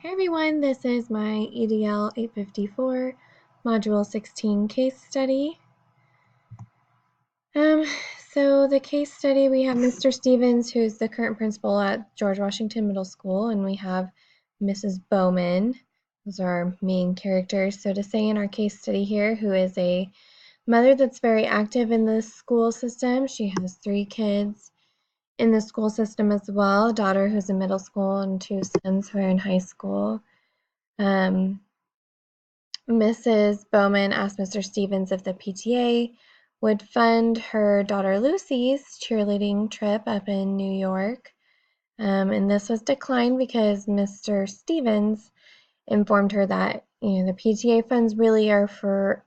Hey everyone, this is my EDL 854 Module 16 case study. So the case study, we have Mr. Stevens, who's the current principal at George Washington Middle School, and we have Mrs. Bowman. Those are our main characters, so to say, in our case study here, who is a mother that's very active in the school system. She has 3 kids in the school system as well, a daughter who's in middle school and 2 sons who are in high school. Mrs. Bowman asked Mr. Stevens if the PTA would fund her daughter Lucy's cheerleading trip up in New York. And this was declined because Mr. Stevens informed her that the PTA funds really are for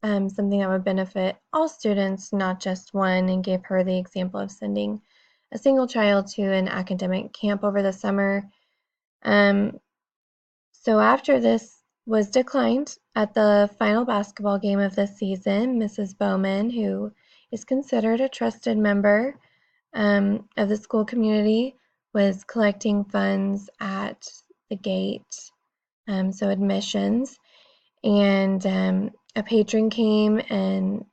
something that would benefit all students, not just one, and gave her the example of sending a single child to an academic camp over the summer. So after this was declined at the final basketball game of the season, Mrs. Bowman, who is considered a trusted member of the school community, was collecting funds at the gate, so admissions, and a patron came and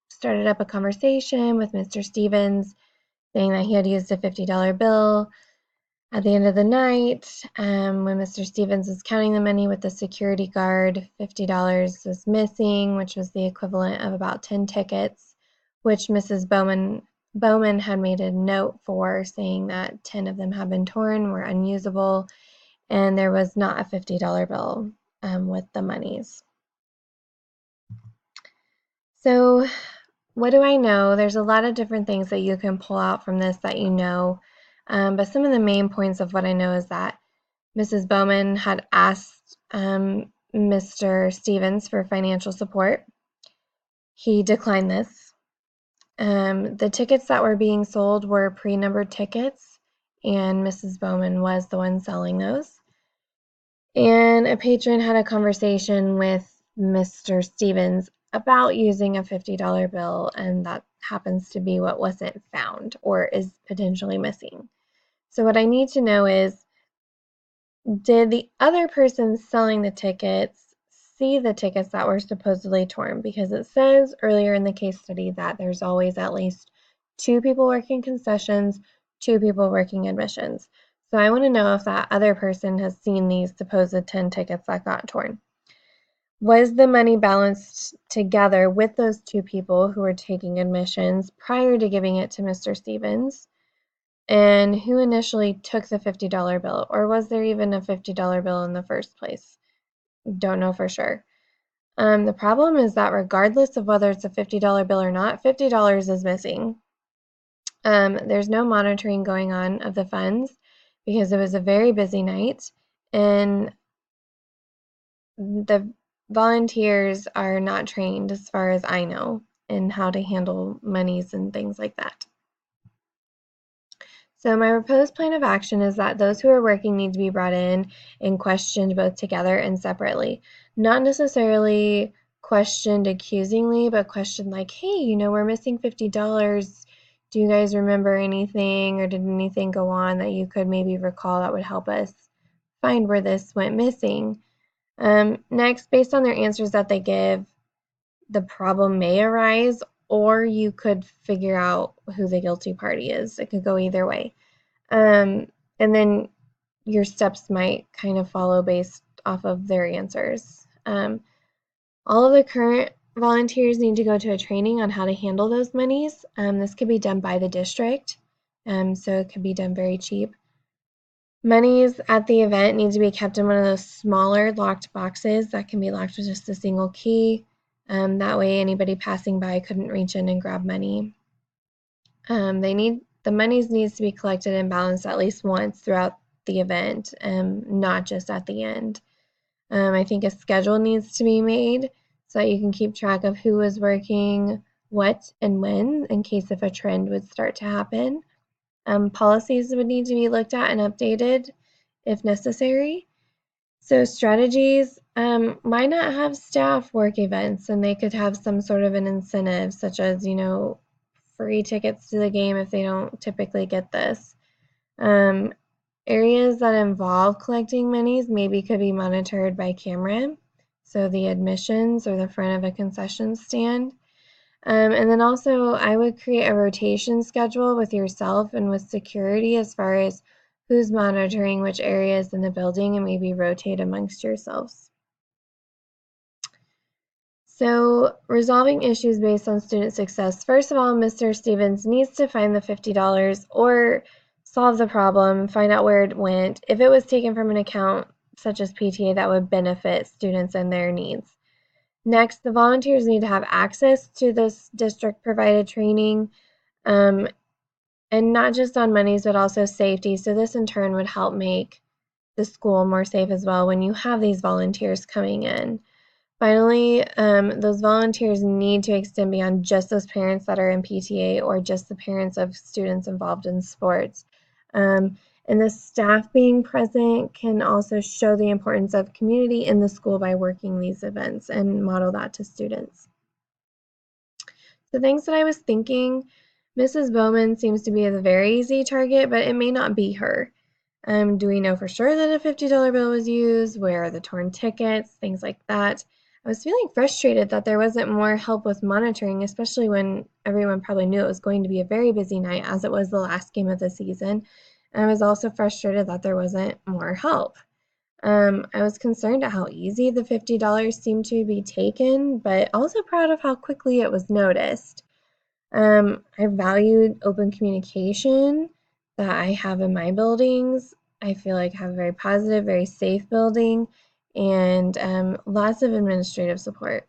started up a conversation with Mr. Stevens, saying that he had used a $50 bill. At the end of the night, when Mr. Stevens was counting the money with the security guard, $50 was missing, which was the equivalent of about 10 tickets, which Mrs. Bowman had made a note for, saying that 10 of them had been torn, were unusable, and there was not a $50 bill with the monies. So what do I know? There's a lot of different things that you can pull out from this that you know. But some of the main points of what I know is that Mrs. Bowman had asked Mr. Stevens for financial support. He declined this. The tickets that were being sold were pre-numbered tickets, and Mrs. Bowman was the one selling those. And a patron had a conversation with Mr. Stevens about using a $50 bill, and that happens to be what wasn't found or is potentially missing. So what I need to know is, did the other person selling the tickets see the tickets that were supposedly torn? Because it says earlier in the case study that there's always at least 2 people working concessions, 2 people working admissions. So I want to know if that other person has seen these supposed 10 tickets that got torn. Was the money balanced together with those 2 people who were taking admissions prior to giving it to Mr. Stevens? And who initially took the $50 bill? Or was there even a $50 bill in the first place? Don't know for sure. The problem is that regardless of whether it's a $50 bill or not, $50 is missing. There's no monitoring going on of the funds because it was a very busy night, and the volunteers are not trained, as far as I know, in how to handle monies and things like that. So my proposed plan of action is that those who are working need to be brought in and questioned both together and separately. Not necessarily questioned accusingly, but questioned like, hey, we're missing $50. Do you guys remember anything, or did anything go on that you could maybe recall that would help us find where this went missing? Next, based on their answers that they give, the problem may arise, or you could figure out who the guilty party is. It could go either way. And then your steps might kind of follow based off of their answers. All of the current volunteers need to go to a training on how to handle those monies. This could be done by the district, so it could be done very cheap. Monies at the event need to be kept in one of those smaller locked boxes that can be locked with just a single key. That way anybody passing by couldn't reach in and grab money. The monies needs to be collected and balanced at least once throughout the event, not just at the end. I think a schedule needs to be made so that you can keep track of who is working what and when, in case if a trend would start to happen. Policies would need to be looked at and updated if necessary. So strategies, why not have staff work events, and they could have some sort of an incentive, such as, free tickets to the game if they don't typically get this. Areas that involve collecting monies maybe could be monitored by camera, so the admissions or the front of a concession stand. And then also, I would create a rotation schedule with yourself and with security as far as who's monitoring which areas in the building and maybe rotate amongst yourselves. So, resolving issues based on student success. First of all, Mr. Stevens needs to find the $50 or solve the problem, find out where it went. If it was taken from an account such as PTA, that would benefit students and their needs. Next, the volunteers need to have access to this district-provided training, and not just on monies, but also safety. So this in turn would help make the school more safe as well when you have these volunteers coming in. Finally, those volunteers need to extend beyond just those parents that are in PTA or just the parents of students involved in sports. And the staff being present can also show the importance of community in the school by working these events and model that to students. The things that I was thinking, Mrs. Bowman seems to be a very easy target, but it may not be her. Do we know for sure that a $50 bill was used? Where are the torn tickets? Things like that. I was feeling frustrated that there wasn't more help with monitoring, especially when everyone probably knew it was going to be a very busy night as it was the last game of the season. And I was also frustrated that there wasn't more help. I was concerned at how easy the $50 seemed to be taken, but also proud of how quickly it was noticed. I valued open communication that I have in my buildings. I feel like I have a very positive, very safe building, and lots of administrative support.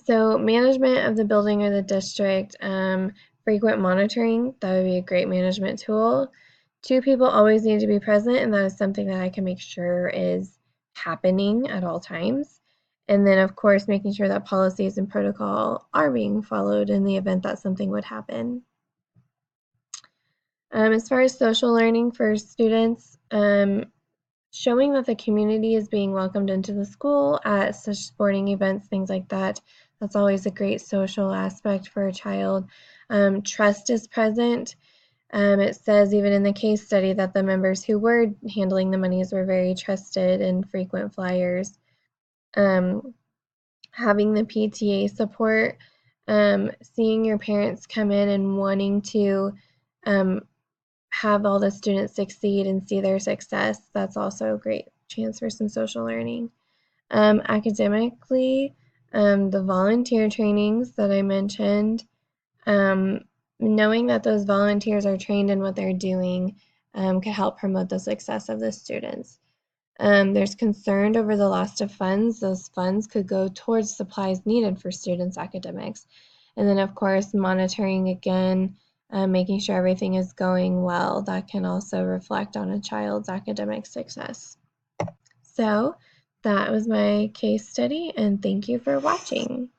So management of the building or the district, frequent monitoring, that would be a great management tool. 2 people always need to be present, and that is something that I can make sure is happening at all times. And then, of course, making sure that policies and protocol are being followed in the event that something would happen. As far as social learning for students, showing that the community is being welcomed into the school at such sporting events, things like that. That's always a great social aspect for a child. Trust is present. It says even in the case study that the members who were handling the monies were very trusted and frequent flyers. Having the PTA support, seeing your parents come in and wanting to have all the students succeed and see their success, that's also a great chance for some social learning. Academically, the volunteer trainings that I mentioned, knowing that those volunteers are trained in what they're doing could help promote the success of the students. There's concern over the loss of funds. Those funds could go towards supplies needed for students' academics. And then, of course, monitoring again, making sure everything is going well. That can also reflect on a child's academic success. So that was my case study, and thank you for watching.